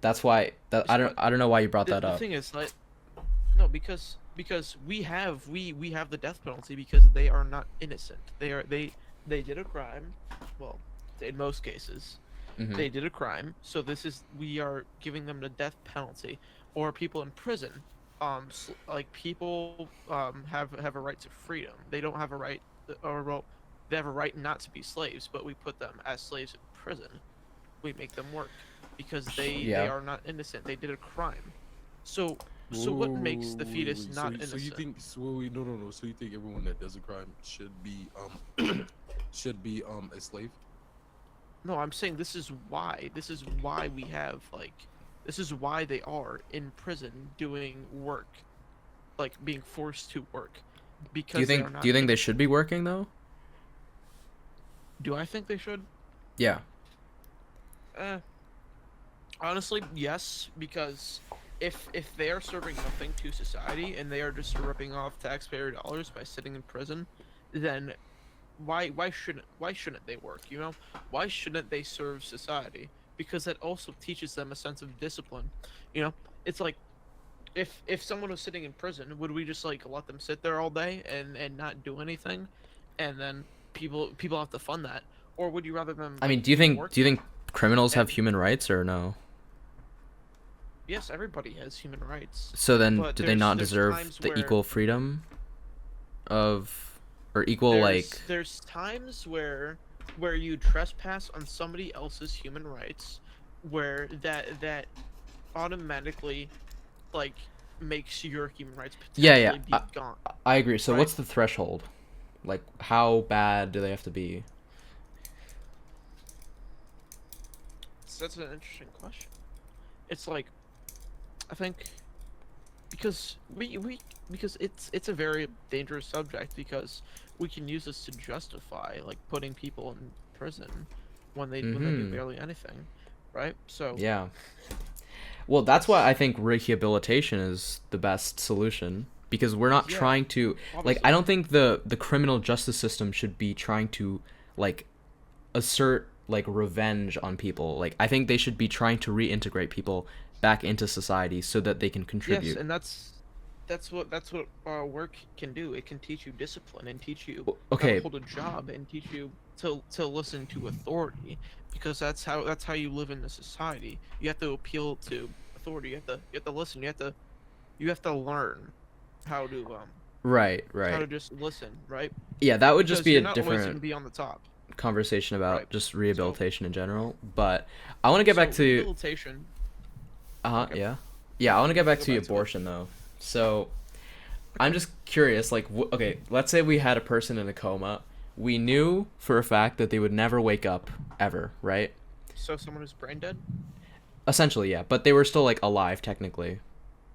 Speaker 1: That's why I don't know why you brought that
Speaker 2: The
Speaker 1: up.
Speaker 2: thing is, like, no, because we have the death penalty because they are not innocent. They did a crime. Well, in most cases,
Speaker 1: Mhm.
Speaker 2: they did a crime. So we are giving them the death penalty, or people in prison. Like people have a right to freedom. They don't have a right, or well, they have a right not to be slaves, but we put them as slaves in prison. We make them work because they
Speaker 1: Yeah.
Speaker 2: are not innocent. They did a crime. So what makes the fetus
Speaker 9: Wait,
Speaker 2: not
Speaker 9: so
Speaker 2: innocent?
Speaker 9: you think no. So you think everyone that does a crime should be should be a slave?
Speaker 2: No, I'm saying this is why we have this is why they are in prison doing work, like being forced to work. Because
Speaker 1: Do you think they should be working though?
Speaker 2: Do I think they should?
Speaker 1: Yeah.
Speaker 2: Honestly, yes, because if they are serving nothing to society and they are just ripping off taxpayer dollars by sitting in prison, then why shouldn't they work? You know, why shouldn't they serve society? Because that also teaches them a sense of discipline. You know, it's like if someone was sitting in prison, would we just like let them sit there all day and not do anything, and then people have to fund that, or would you rather them?
Speaker 1: I mean,
Speaker 2: like,
Speaker 1: do you think
Speaker 2: work?
Speaker 1: criminals have
Speaker 2: And-
Speaker 1: human rights or no?
Speaker 2: Yes, everybody has human rights.
Speaker 1: So then,
Speaker 2: But
Speaker 1: do they
Speaker 2: there's-
Speaker 1: not
Speaker 2: there's
Speaker 1: deserve
Speaker 2: times
Speaker 1: the
Speaker 2: where-
Speaker 1: equal freedom of, or equal like?
Speaker 2: There's times where you trespass on somebody else's human rights, where that automatically like makes your human rights
Speaker 1: Yeah,
Speaker 2: potentially
Speaker 1: yeah,
Speaker 2: be gone.
Speaker 1: I agree. So
Speaker 2: Right.
Speaker 1: what's the threshold? Like, how bad do they have to be?
Speaker 2: So that's an interesting question. It's like, I think, because because it's a very dangerous subject, because we can use this to justify like putting people in prison when they do
Speaker 1: Mhm.
Speaker 2: barely anything, right? So
Speaker 1: Yeah. Well, that's why I think rehabilitation is the best solution, because we're not
Speaker 2: Yeah,
Speaker 1: trying to like,
Speaker 2: obviously.
Speaker 1: I don't think the criminal justice system should be trying to like assert like revenge on people. Like, I think they should be trying to reintegrate people back into society so that they can contribute.
Speaker 2: Yes, and that's what work can do. It can teach you discipline and teach you
Speaker 1: okay.
Speaker 2: how to hold a job and teach you to listen to authority, because that's how you live in the society. You have to appeal to authority. You have to listen. You have to learn how to
Speaker 1: Right,
Speaker 2: how to
Speaker 1: right.
Speaker 2: just listen, right?
Speaker 1: Yeah, that would just
Speaker 2: Because
Speaker 1: be
Speaker 2: you're
Speaker 1: a
Speaker 2: not always going to
Speaker 1: different
Speaker 2: be on the top.
Speaker 1: conversation about
Speaker 2: Right.
Speaker 1: just rehabilitation in general. But I want to get back
Speaker 2: So
Speaker 1: to
Speaker 2: rehabilitation. Okay.
Speaker 1: yeah. Yeah, I want to get back
Speaker 2: Go
Speaker 1: to
Speaker 2: back to it.
Speaker 1: abortion though. So I'm just curious, like, okay, let's say we had a person in a coma. We knew for a fact that they would never wake up ever, right?
Speaker 2: So someone who's brain dead.
Speaker 1: Essentially, yeah, but they were still like alive technically,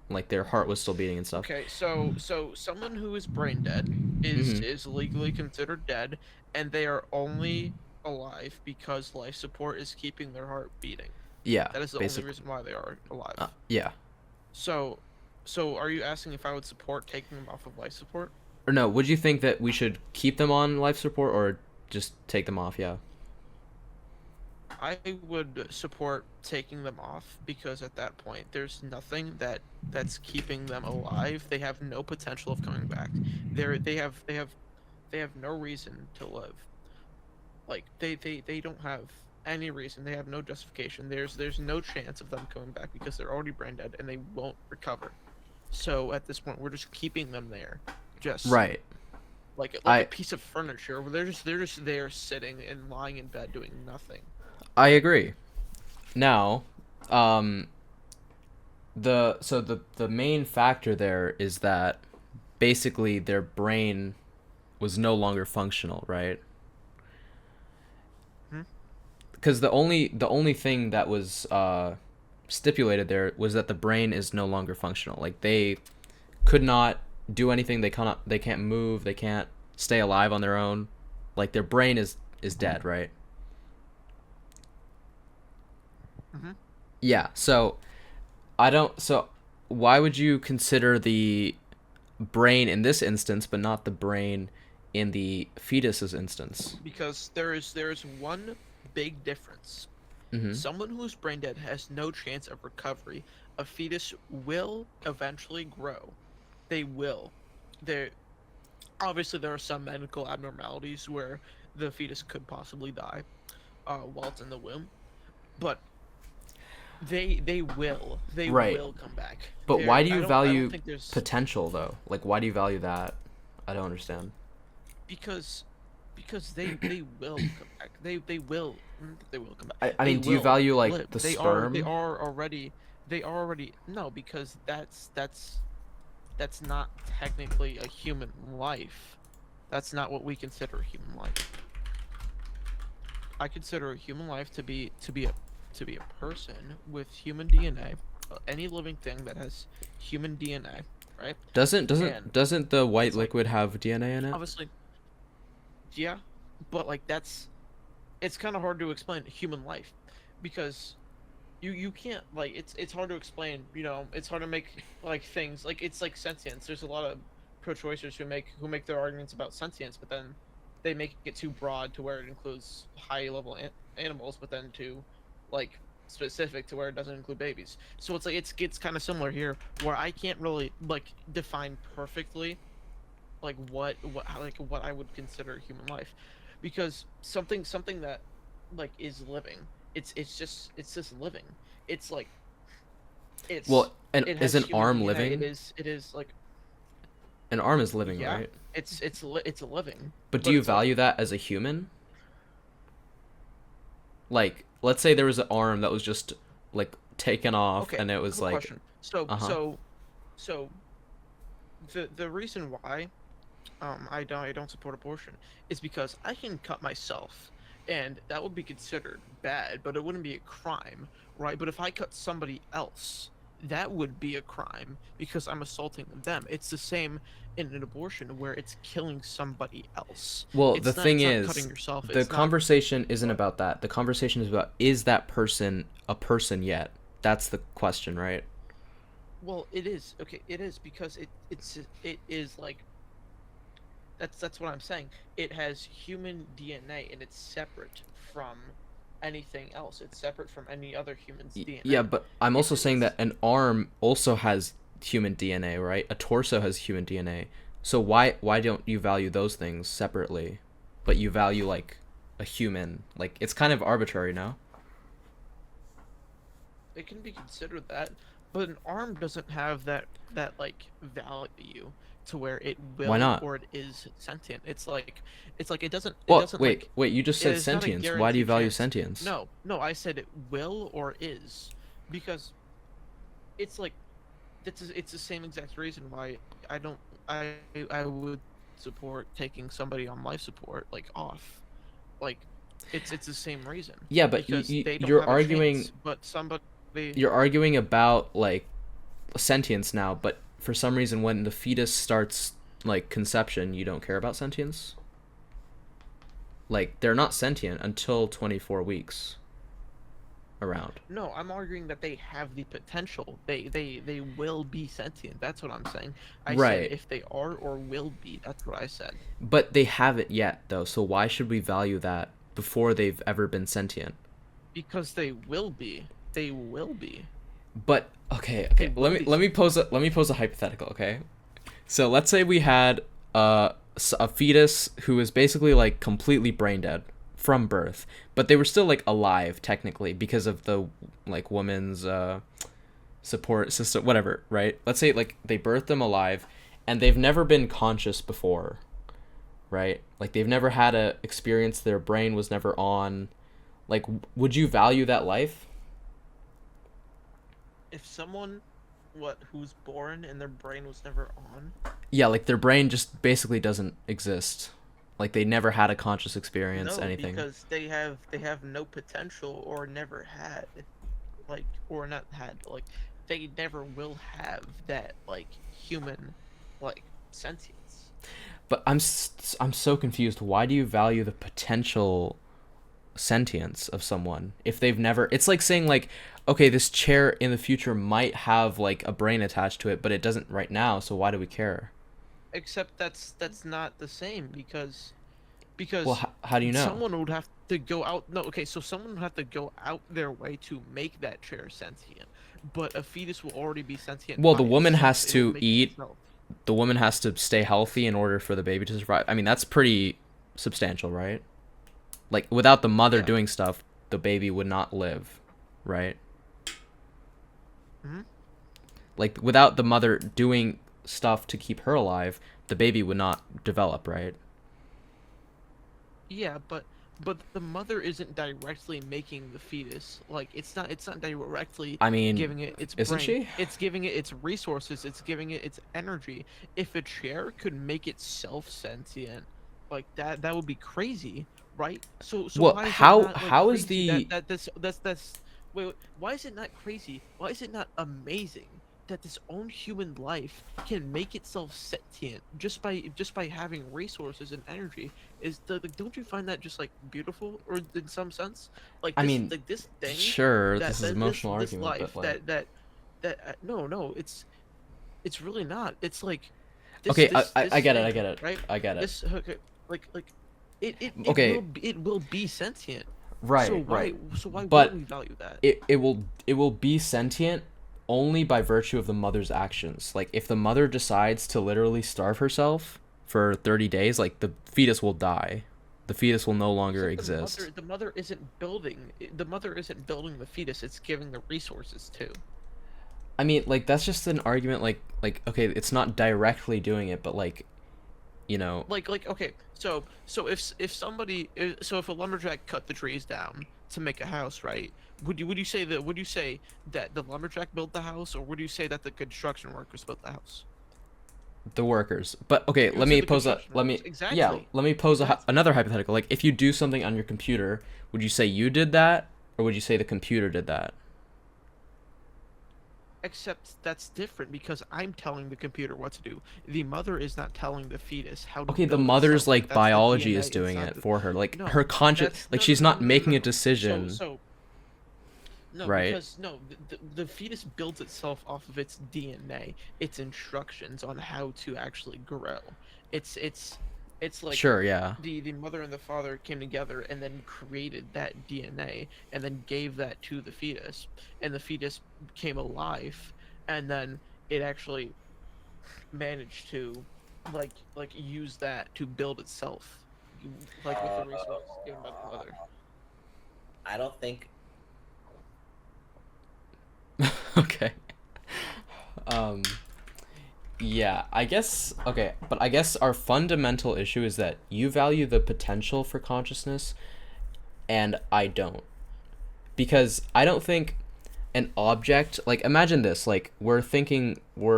Speaker 1: like their heart was still beating and stuff.
Speaker 2: Okay, so someone who is brain dead is
Speaker 1: Mhm.
Speaker 2: is legally considered dead, and they are only alive because life support is keeping their heart beating.
Speaker 1: Yeah,
Speaker 2: That is the
Speaker 1: basically.
Speaker 2: only reason why they are alive.
Speaker 1: Yeah.
Speaker 2: So are you asking if I would support taking them off of life support?
Speaker 1: Or no, would you think that we should keep them on life support or just take them off? Yeah.
Speaker 2: I would support taking them off, because at that point there's nothing that's keeping them alive. They have no potential of coming back. They have no reason to live. Like they don't have any reason. They have no justification. There's no chance of them coming back because they're already brain dead and they won't recover. So at this point we're just keeping them there. Just
Speaker 1: Right.
Speaker 2: like
Speaker 1: I-
Speaker 2: a piece of furniture where they're just there sitting and lying in bed doing nothing.
Speaker 1: I agree. Now, the main factor there is that basically their brain was no longer functional, right?
Speaker 2: Hmm?
Speaker 1: Because the only thing that was stipulated there was that the brain is no longer functional. Like, they could not do anything. They can't move. They can't stay alive on their own. Like, their brain is dead, right?
Speaker 2: Mhm.
Speaker 1: Yeah. So why would you consider the brain in this instance but not the brain in the fetus's instance?
Speaker 2: Because there's one big difference.
Speaker 1: Mm-hmm.
Speaker 2: Someone who's brain dead has no chance of recovery. A fetus will eventually grow. They will. There obviously there are some medical abnormalities where the fetus could possibly die while it's in the womb, but they will
Speaker 1: Right.
Speaker 2: come back.
Speaker 1: But why do
Speaker 2: I
Speaker 1: you
Speaker 2: don't- I don't
Speaker 1: value
Speaker 2: think there's
Speaker 1: potential though? Like, why do you value that? I don't understand.
Speaker 2: because they will come back. They will come back.
Speaker 1: I mean,
Speaker 2: They
Speaker 1: do you
Speaker 2: will
Speaker 1: value like
Speaker 2: live.
Speaker 1: the
Speaker 2: they
Speaker 1: sperm?
Speaker 2: they are already no, because that's not technically a human life. That's not what we consider a human life. I consider a human life to be a person with human DNA. Any living thing that has human DNA, right?
Speaker 1: Doesn't
Speaker 2: And
Speaker 1: the white
Speaker 2: it's like-
Speaker 1: liquid have DNA in it?
Speaker 2: Obviously, yeah, but like that's it's kind of hard to explain human life, because you can't, like, it's hard to explain, you know, it's hard to make like things like, it's like sentience. There's a lot of pro-choicers who make their arguments about sentience, but then they make it too broad to where it includes high level animals, but then too like specific to where it doesn't include babies. So it's like it's kind of similar here, where I can't really like define perfectly like what I would consider human life, because something that like is living, it's just living. It's like it's
Speaker 1: Well, and
Speaker 2: it
Speaker 1: is
Speaker 2: has
Speaker 1: an
Speaker 2: human
Speaker 1: arm
Speaker 2: DNA.
Speaker 1: living?
Speaker 2: It is like,
Speaker 1: An arm is living,
Speaker 2: yeah,
Speaker 1: right?
Speaker 2: it's a living.
Speaker 1: But do you
Speaker 2: it's like-
Speaker 1: value that as a human? Like, let's say there was an arm that was just like taken off,
Speaker 2: Okay,
Speaker 1: and it was
Speaker 2: cool
Speaker 1: like,
Speaker 2: question. So
Speaker 1: Uh-huh.
Speaker 2: so the reason why I don't support abortion is because I can cut myself, and that would be considered bad, but it wouldn't be a crime, right? But if I cut somebody else, that would be a crime because I'm assaulting them. It's the same in an abortion where it's killing somebody else.
Speaker 1: well,
Speaker 2: It's
Speaker 1: the
Speaker 2: not-
Speaker 1: thing
Speaker 2: it's not
Speaker 1: is,
Speaker 2: cutting yourself.
Speaker 1: the
Speaker 2: It's not-
Speaker 1: conversation isn't about that. The conversation is about, is that person a person yet? That's the question, right?
Speaker 2: Well, it is. Okay, it is because it is like that's what I'm saying. It has human DNA and it's separate from anything else. It's separate from any other human's DNA.
Speaker 1: Yeah, but I'm also
Speaker 2: It's-
Speaker 1: saying that an arm also has human DNA, right? A torso has human DNA. So why don't you value those things separately, but you value like a human? Like, it's kind of arbitrary, no?
Speaker 2: it can be considered that, but an arm doesn't have that like value to where it will
Speaker 1: Why not?
Speaker 2: or it is sentient. It's like it doesn't.
Speaker 1: Well,
Speaker 2: it doesn't
Speaker 1: wait,
Speaker 2: like,
Speaker 1: wait. You just said
Speaker 2: it's not a
Speaker 1: sentience. Why do you
Speaker 2: guaranteed
Speaker 1: value
Speaker 2: chance.
Speaker 1: sentience?
Speaker 2: No, I said it will or is, because it's like it's the same exact reason why I would support taking somebody on life support, like off, like it's the same reason.
Speaker 1: Yeah, but
Speaker 2: because they don't
Speaker 1: you're
Speaker 2: have a
Speaker 1: arguing.
Speaker 2: chance, but somebody.
Speaker 1: You're arguing about like sentience now, but for some reason, when the fetus starts like conception, you don't care about sentience. Like, they're not sentient until 24 weeks. Around.
Speaker 2: No, I'm arguing that they have the potential. They will be sentient. That's what I'm saying. I
Speaker 1: Right.
Speaker 2: said if they are or will be. That's what I said.
Speaker 1: But they haven't yet, though. So why should we value that before they've ever been sentient?
Speaker 2: Because they will be. They will be.
Speaker 1: But okay.
Speaker 2: They will be
Speaker 1: Let me pose a hypothetical. Okay, so let's say we had a fetus who was basically like completely brain dead from birth, but they were still like alive technically because of the like woman's support system, whatever. Right? Let's say like they birthed them alive, and they've never been conscious before. Right? Like they've never had a experience. Their brain was never on. Like, would you value that life?
Speaker 2: If someone who's born and their brain was never on,
Speaker 1: Yeah, like their brain just basically doesn't exist. Like they never had a conscious experience,
Speaker 2: no,
Speaker 1: anything.
Speaker 2: because they have no potential or never had, like, or not had, like they never will have that like human like sentience.
Speaker 1: But I'm so confused. Why do you value the potential sentience of someone if they've never? It's like saying like, okay, this chair in the future might have like a brain attached to it, but it doesn't right now, so why do we care?
Speaker 2: Except that's not the same because
Speaker 1: Well, how do you know?
Speaker 2: someone would have to go out. No, okay, so someone would have to go out their way to make that chair sentient. But a fetus will already be sentient.
Speaker 1: Well,
Speaker 2: by
Speaker 1: the woman
Speaker 2: itself.
Speaker 1: has
Speaker 2: It will
Speaker 1: to
Speaker 2: make
Speaker 1: eat.
Speaker 2: itself.
Speaker 1: The woman has to stay healthy in order for the baby to survive. I mean, that's pretty substantial, right? Like without the mother
Speaker 2: Yeah.
Speaker 1: doing stuff, the baby would not live, right?
Speaker 2: Mhm.
Speaker 1: Like without the mother doing stuff to keep her alive, the baby would not develop, right?
Speaker 2: Yeah, but the mother isn't directly making the fetus. Like it's not directly
Speaker 1: I mean,
Speaker 2: giving it its
Speaker 1: isn't
Speaker 2: brain.
Speaker 1: she?
Speaker 2: It's giving it its resources. It's giving it its energy. If a chair could make itself sentient, like that would be crazy, right? So
Speaker 1: Well,
Speaker 2: why is it
Speaker 1: how-
Speaker 2: not, like,
Speaker 1: how is
Speaker 2: crazy
Speaker 1: the-
Speaker 2: that's wait, why is it not crazy? Why is it not amazing that this own human life can make itself sentient just by having resources and energy don't you find that just like beautiful, or in some sense, like
Speaker 1: I
Speaker 2: this,
Speaker 1: mean,
Speaker 2: like this thing
Speaker 1: sure,
Speaker 2: that,
Speaker 1: this is
Speaker 2: that
Speaker 1: emotional
Speaker 2: this
Speaker 1: argument,
Speaker 2: life
Speaker 1: but like,
Speaker 2: that no, it's really not. It's like this,
Speaker 1: okay,
Speaker 2: this,
Speaker 1: I
Speaker 2: this
Speaker 1: get it, I
Speaker 2: thing,
Speaker 1: get it,
Speaker 2: right?
Speaker 1: I get it.
Speaker 2: This okay, like
Speaker 1: Okay.
Speaker 2: it will be sentient.
Speaker 1: Right,
Speaker 2: So why
Speaker 1: but
Speaker 2: wouldn't we value that?
Speaker 1: it will be sentient only by virtue of the mother's actions. Like if the mother decides to literally starve herself for 30 days, like the fetus will die. The fetus will no longer
Speaker 2: Except
Speaker 1: exist.
Speaker 2: The mother isn't building the fetus. It's giving the resources too.
Speaker 1: I mean, like that's just an argument. Like okay, it's not directly doing it, but like, you know,
Speaker 2: Like okay, so if a lumberjack cut the trees down to make a house, right? Would you say that the lumberjack built the house, or would you say that the construction workers built the house?
Speaker 1: the workers. But okay,
Speaker 2: You would
Speaker 1: let
Speaker 2: say
Speaker 1: me
Speaker 2: the
Speaker 1: pose a
Speaker 2: construction
Speaker 1: let me
Speaker 2: workers. Exactly.
Speaker 1: yeah, let me pose
Speaker 2: That's-
Speaker 1: another hypothetical. Like if you do something on your computer, would you say you did that, or would you say the computer did that?
Speaker 2: Except that's different because I'm telling the computer what to do. The mother is not telling the fetus how to.
Speaker 1: Okay, the
Speaker 2: build
Speaker 1: mother's
Speaker 2: itself.
Speaker 1: like
Speaker 2: That's the
Speaker 1: biology
Speaker 2: DNA
Speaker 1: is doing
Speaker 2: inside
Speaker 1: it
Speaker 2: the-
Speaker 1: for her. Like
Speaker 2: No,
Speaker 1: her conscious,
Speaker 2: that's-
Speaker 1: like
Speaker 2: no,
Speaker 1: she's
Speaker 2: no,
Speaker 1: not
Speaker 2: no, no,
Speaker 1: making
Speaker 2: no,
Speaker 1: a
Speaker 2: no.
Speaker 1: decision.
Speaker 2: No,
Speaker 1: Right.
Speaker 2: because no, the fetus builds itself off of its DNA, its instructions on how to actually grow. It's like
Speaker 1: Sure, yeah.
Speaker 2: the mother and the father came together and then created that DNA and then gave that to the fetus, and the fetus came alive, and then it actually managed to like use that to build itself, like with the resources given by the mother.
Speaker 10: I don't think
Speaker 1: Okay. Yeah, I guess okay, but I guess our fundamental issue is that you value the potential for consciousness and I don't. Because I don't think an object, like imagine this, like we're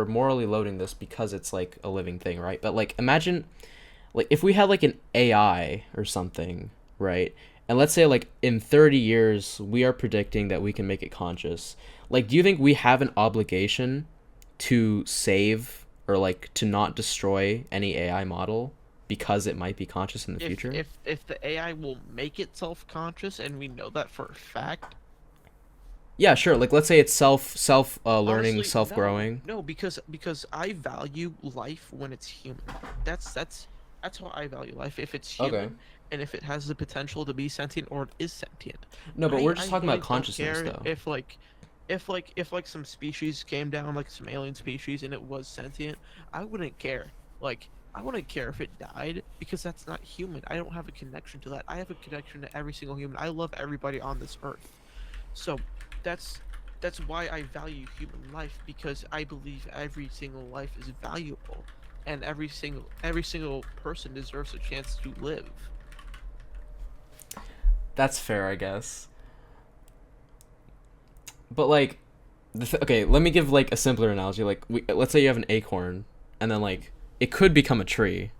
Speaker 1: morally loading this because it's like a living thing, right? But like imagine like if we had like an AI or something, right? And let's say like in 30 years we are predicting that we can make it conscious. Like do you think we have an obligation to save or like to not destroy any AI model because it might be conscious in the future?
Speaker 2: If the AI will make itself conscious, and we know that for a fact.
Speaker 1: Yeah, sure. Like let's say it's learning,
Speaker 2: Honestly,
Speaker 1: self-growing.
Speaker 2: No, because I value life when it's human. That's how I value life. If it's human,
Speaker 1: Okay.
Speaker 2: and if it has the potential to be sentient, or it is sentient.
Speaker 1: No, but we're just talking
Speaker 2: really
Speaker 1: about
Speaker 2: don't
Speaker 1: consciousness
Speaker 2: care
Speaker 1: though.
Speaker 2: if some species came down, like some alien species, and it was sentient, I wouldn't care. Like I wouldn't care if it died, because that's not human. I don't have a connection to that. I have a connection to every single human. I love everybody on this earth. So that's why I value human life, because I believe every single life is valuable, and every single person deserves a chance to live.
Speaker 1: That's fair, I guess. But like, okay, let me give like a simpler analogy. Like, let's say you have an acorn, and then like it could become a tree,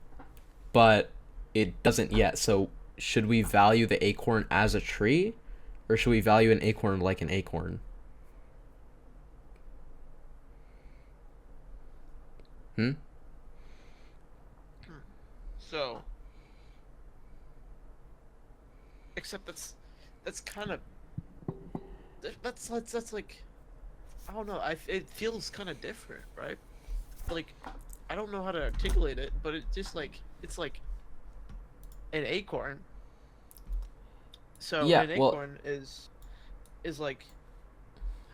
Speaker 1: but it doesn't yet. So should we value the acorn as a tree, or should we value an acorn like an acorn?
Speaker 2: So, except that's kind of that's like, I don't know. It feels kind of different, right? Like, I don't know how to articulate it, but it just like it's like an acorn. So
Speaker 1: Yeah,
Speaker 2: an
Speaker 1: well-
Speaker 2: acorn is like,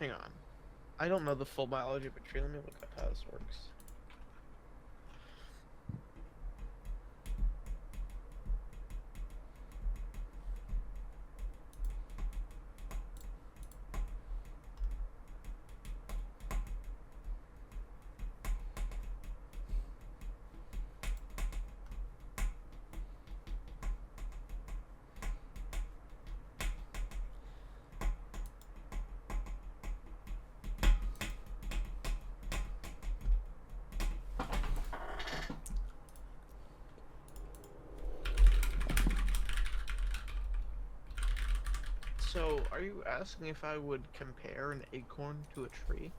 Speaker 2: hang on, I don't know the full biology of a tree. Let me look up how this works. So, are you asking if I would compare an acorn to a tree?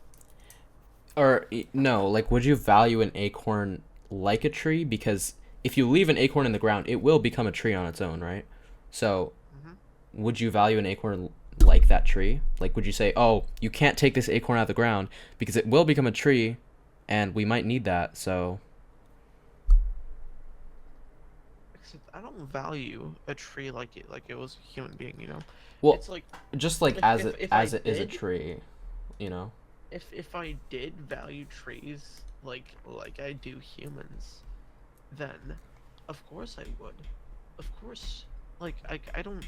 Speaker 1: Or no, like would you value an acorn like a tree? Because if you leave an acorn in the ground, it will become a tree on its own, right? So would you value an acorn like that tree? Like would you say, "Oh, you can't take this acorn out of the ground because it will become a tree and we might need that." So
Speaker 2: Except I don't value a tree like it was a human being, you know.
Speaker 1: well,
Speaker 2: It's like
Speaker 1: just like
Speaker 2: if-
Speaker 1: as
Speaker 2: if-
Speaker 1: it
Speaker 2: if I
Speaker 1: as it is a
Speaker 2: did-
Speaker 1: tree, you know.
Speaker 2: if I did value trees like I do humans, then of course I would. Of course, like I don't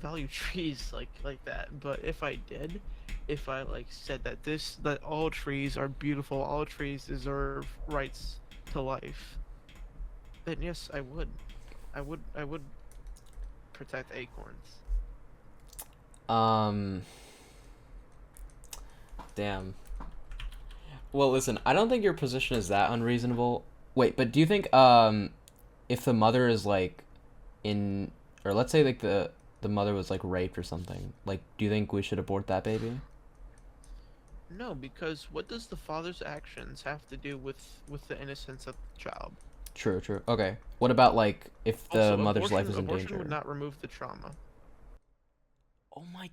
Speaker 2: value trees like that. But if I did, if I like said that all trees are beautiful, all trees deserve rights to life, then yes, I would. I would protect acorns.
Speaker 1: Damn. Well, listen, I don't think your position is that unreasonable. Wait, but do you think if the mother is like in, or let's say like the mother was like raped or something, like do you think we should abort that baby?
Speaker 2: No, because what does the father's actions have to do with the innocence of the child?
Speaker 1: True, true. Okay. What about like if the
Speaker 2: Also,
Speaker 1: mother's life is in
Speaker 2: abortion
Speaker 1: danger?
Speaker 2: would not remove the trauma.
Speaker 1: Oh my